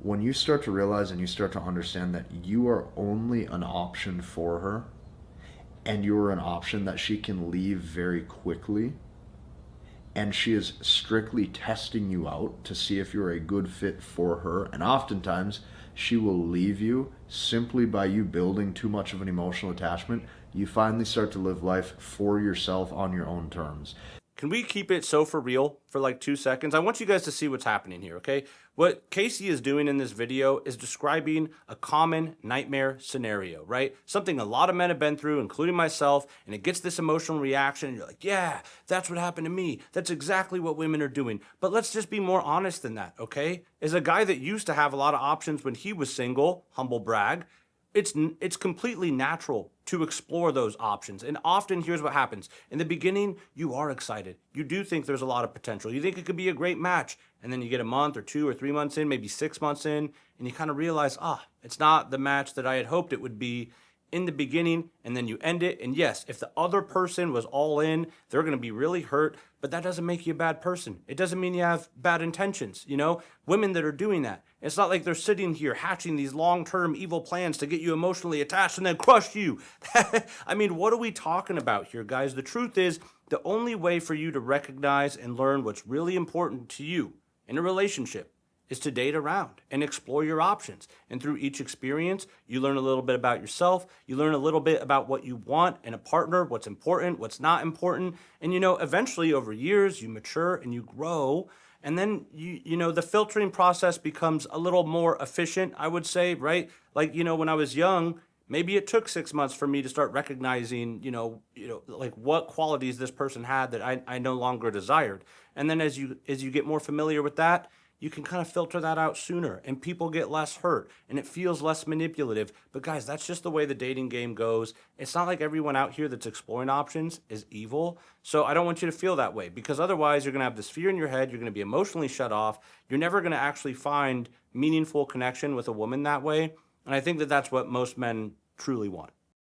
when you start to realize and you start to understand that you are only an option for her and you're an option that she can leave very quickly, and she is strictly testing you out to see if you're a good fit for her, and oftentimes she will leave you simply by you building too much of an emotional attachment, you finally start to live life for yourself on your own terms. Can we keep it so for real for like 2 seconds? I want you guys to see what's happening here, okay? What Casey is doing in this video is describing a common nightmare scenario, right? Something a lot of men have been through, including myself, and it gets this emotional reaction, and you're like, yeah, that's what happened to me. That's exactly what women are doing. But let's just be more honest than that, okay? As a guy that used to have a lot of options when he was single, humble brag, it's completely natural to explore those options. And often here's what happens. In the beginning, you are excited. You do think there's a lot of potential. You think it could be a great match. And then you get a month or 2 or 3 months in, maybe 6 months in, and you kind of realize, it's not the match that I had hoped it would be in the beginning, and then you end it. And yes, if the other person was all in, they're going to be really hurt, but that doesn't make you a bad person. It doesn't mean you have bad intentions, you know? Women that are doing that, it's not like they're sitting here hatching these long-term evil plans to get you emotionally attached and then crush you. I mean, what are we talking about here, guys? The truth is, the only way for you to recognize and learn what's really important to you in a relationship is to date around and explore your options. And through each experience, you learn a little bit about yourself. You learn a little bit about what you want in a partner, what's important, what's not important. And, eventually over years, you mature and you grow. And then, the filtering process becomes a little more efficient, I would say, right? Like, when I was young, maybe it took 6 months for me to start recognizing, like what qualities this person had that I no longer desired. And then as you get more familiar with that, you can kind of filter that out sooner, and people get less hurt and it feels less manipulative. But guys, that's just the way the dating game goes. It's not like everyone out here that's exploring options is evil. So I don't want you to feel that way, because otherwise you're going to have this fear in your head. You're going to be emotionally shut off. You're never going to actually find meaningful connection with a woman that way. And I think that that's what most men truly want.